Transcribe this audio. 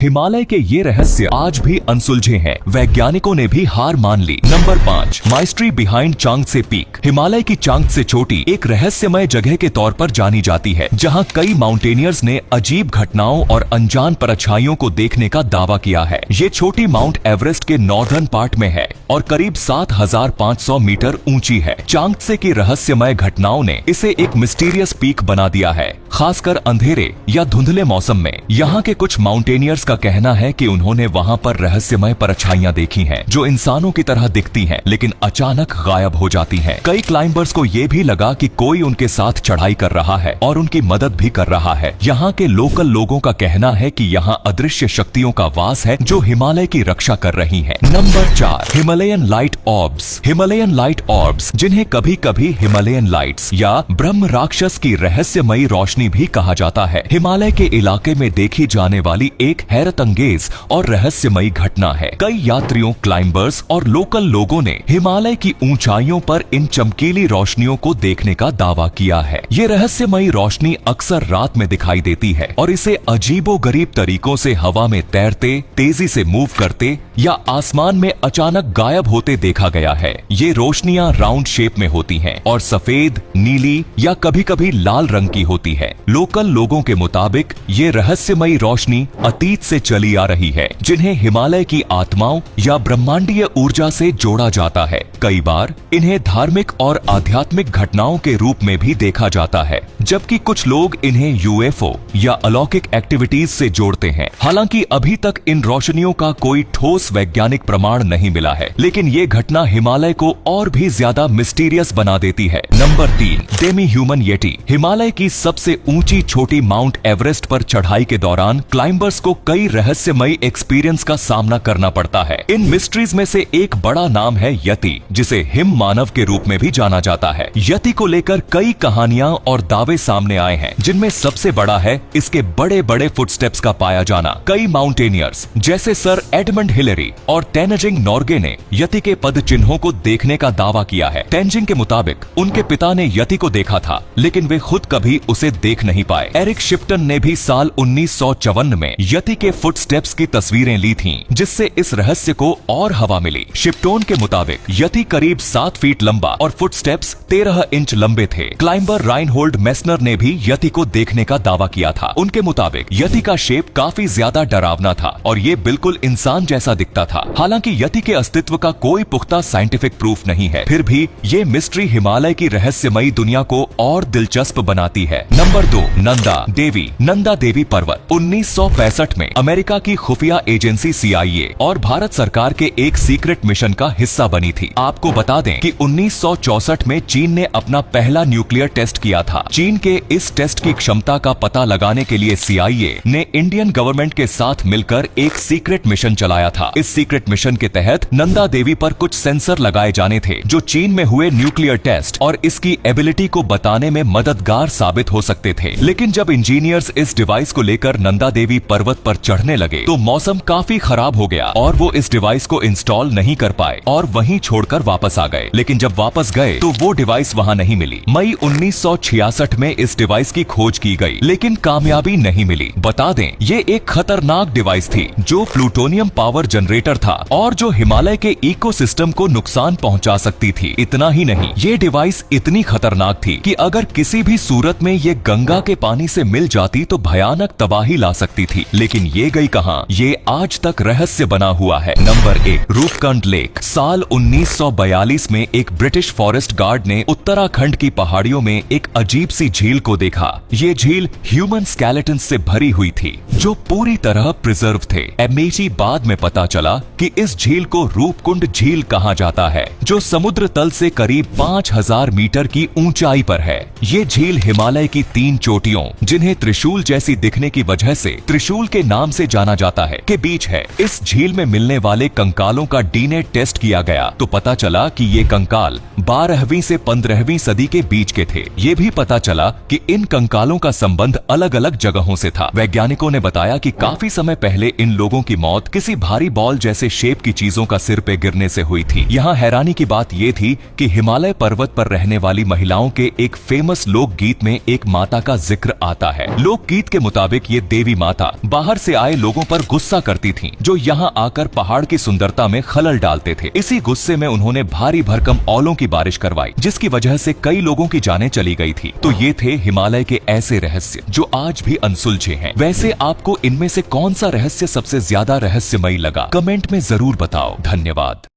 हिमालय के ये रहस्य आज भी अनसुलझे हैं। वैज्ञानिकों ने भी हार मान ली। Number 5, mystery behind Changtse peak. Himalaya की चांगत्से चोटी एक रहस्यमय जगह के तौर पर जानी जाती है, जहां कई माउंटेनियर्स ने अजीब घटनाओं और अनजान परछाइयों को देखने का दावा किया है। ये छोटी माउंट एवरेस्ट के नॉर्दर्न पार्ट में है और करीब 7,500 मीटर ऊंची है। चांगत्से की रहस्यमय घटनाओं ने इसे एक मिस्टीरियस पीक बना दिया है, खासकर अंधेरे या धुंधले मौसम में। यहाँ के कुछ माउंटेनियर्स का कहना है कि उन्होंने वहाँ पर रहस्यमय परछाइयां देखी हैं, जो इंसानों की तरह दिखती हैं, लेकिन अचानक गायब हो जाती हैं। कई क्लाइंबर्स को ये भी लगा कि कोई उनके साथ चढ़ाई कर रहा है और उनकी मदद भी कर रहा है। यहाँ के लोकल लोगों का कहना है कि यहाँ अदृश्य शक्तियों का वास है, जो हिमालय की रक्षा कर रही है। Number 4, Himalayan light orbs. Himalayan light orbs, जिन्हें कभी कभी हिमालयन लाइट्स या ब्रह्म राक्षस की रहस्यमयी रोशनी भी कहा जाता है, हिमालय के इलाके में देखी जाने वाली एक हैरतअंगेज और रहस्यमयी घटना है। कई यात्रियों, क्लाइंबर्स और लोकल लोगों ने हिमालय की ऊंचाइयों पर इन चमकीली रोशनियों को देखने का दावा किया है। ये रहस्यमयी रोशनी अक्सर रात में दिखाई देती है और इसे अजीबोगरीब तरीकों से हवा में तैरते, तेजी से मूव करते या आसमान में अचानक गायब होते देखा गया है। ये रोशनियां राउंड शेप में होती हैं और सफेद, नीली या कभी कभी लाल रंग की होती है। लोकल लोगों के मुताबिक ये रहस्यमयी रोशनी अतीत से चली आ रही है, जिन्हें हिमालय की आत्माओं या ब्रह्मांडीय ऊर्जा से जोड़ा जाता है। कई बार इन्हें धार्मिक और आध्यात्मिक घटनाओं के रूप में भी देखा जाता है, जबकि कुछ लोग इन्हें यूएफओ या अलौकिक एक्टिविटीज से जोड़ते हैं। हालांकि अभी तक इन रोशनियों का कोई ठोस वैज्ञानिक प्रमाण नहीं मिला है, लेकिन ये घटना हिमालय को और भी ज्यादा मिस्टीरियस बना देती है। Number 3, Demi human Yeti. Himalaya की सबसे ऊंची चोटी माउंट एवरेस्ट पर चढ़ाई के दौरान क्लाइंबर्स को कई रहस्यमयी एक्सपीरियंस का सामना करना पड़ता है। इन मिस्ट्रीज में से एक बड़ा नाम है यति, जिसे हिम मानव के रूप में भी जाना जाता है। यति को लेकर कई कहानियां और दावे सामने आए हैं, जिनमें सबसे बड़ा है इसके बड़े बड़े फुटस्टेप्स का पाया जाना। कई माउंटेनियर्स जैसे सर एडमंड हिलेरी और तेनजिंग नोर्गे ने यति के पद चिन्हों को देखने का दावा किया है। तेनजिंग के मुताबिक उनके पिता ने यति को देखा था, लेकिन वे खुद कभी उसे देख नहीं पाए। एरिक शिप्टन ने भी साल 1954 में यति के फुटस्टेप्स की तस्वीरें ली थीं, जिससे इस रहस्य को और हवा मिली। शिप्टोन के मुताबिक यति करीब 7 फीट लंबा और फुटस्टेप्स 13 इंच लंबे थे। क्लाइंबर राइनहोल्ड मेस्नर ने भी यति को देखने का दावा किया था। उनके मुताबिक यति का शेप काफी ज्यादा डरावना था और ये बिल्कुल इंसान जैसा दिखता था। हालांकि यति के अस्तित्व का कोई पुख्ता साइंटिफिक प्रूफ नहीं है, फिर भी ये मिस्ट्री हिमालय की रहस्यमयी दुनिया को और दिलचस्प बनाती है। नंबर 2, नंदा देवी। नंदा देवी पर्वत 1965 में अमेरिका की खुफिया एजेंसी CIA और भारत सरकार के एक सीक्रेट मिशन का हिस्सा बनी थी। आपको बता दें कि 1964 में चीन ने अपना पहला न्यूक्लियर टेस्ट किया था। चीन के इस टेस्ट की क्षमता का पता लगाने के लिए CIA ने इंडियन गवर्नमेंट के साथ मिलकर एक सीक्रेट मिशन चलाया था। इस सीक्रेट मिशन के तहत नंदा देवी पर कुछ सेंसर लगाए जाने थे, जो चीन में हुए न्यूक्लियर टेस्ट और इसकी एबिलिटी को बताने में मददगार साबित हो सकते थे। लेकिन जब इंजीनियर्स इस डिवाइस को लेकर नंदा देवी पर्वत पर चढ़ने लगे, तो मौसम काफी खराब हो गया और वो इस डिवाइस को इंस्टॉल नहीं कर पाए और वहीं छोड़कर वापस आ गए। लेकिन जब वापस गए तो वो डिवाइस वहां नहीं मिली। मई 1966 में इस डिवाइस की खोज की गई, लेकिन कामयाबी नहीं मिली। बता दें, ये एक खतरनाक डिवाइस थी, जो प्लूटोनियम पावर जनरेटर था और जो हिमालय के इकोसिस्टम को नुकसान पहुंचा सकती थी। इतना ही नहीं, ये डिवाइस इतनी खतरनाक थी कि अगर किसी भी सूरत में ये गंगा के पानी से मिल जाती तो भयानक तबाही ला सकती थी। लेकिन ये गई कहां, ये आज तक रहस्य बना हुआ है। Number 1, Roopkund lake. साल 1942 में एक ब्रिटिश फॉरेस्ट गार्ड ने उत्तराखंड की पहाड़ियों में एक अजीब सी झील को देखा। ये झील ह्यूमन स्केलेटन से भरी हुई थी, जो पूरी तरह प्रिजर्व थे। एमेची बाद में पता चला कि इस झील को रूपकुंड झील कहा जाता है, जो समुद्र तल से करीब 5000 मीटर की ऊंचाई पर है। ये झील हिमालय की 3 चोटियों, जिन्हें त्रिशूल जैसी दिखने की वजह से त्रिशूल के नाम से जाना जाता है, के बीच है। इस झील में मिलने वाले कंकालों का डीएनए टेस्ट किया गया तो पता चला कि ये कंकाल 12वीं से 15वीं सदी के बीच के थे। ये भी पता चला कि इन कंकालों का संबंध अलग अलग जगहों से था। वैज्ञानिकों ने बताया कि काफी समय पहले इन लोगों की मौत किसी भारी बॉल जैसे शेप की चीजों का सिर पे गिरने से हुई थी। यहाँ हैरानी की बात ये थी कि हिमालय पर्वत पर रहने वाली महिलाओं के एक फेमस लोकगीत में एक माता का जिक्र आता है। लोकगीत के मुताबिक ये देवी माता बाहर से आए लोगों पर गुस्सा करती थीं, जो यहाँ आकर पहाड़ की सुंदरता में खलल डालते थे। इसी गुस्से में उन्होंने भारी भरकम औलों की बारिश करवाई, जिसकी वजह से कई लोगों की जानें चली गई थी। तो ये थे हिमालय के ऐसे रहस्य जो आज भी अनसुलझे हैं। वैसे आपको इनमें से कौन सा रहस्य सबसे ज्यादा रहस्यमयी लगा? कमेंट में जरूर बताओ। धन्यवाद।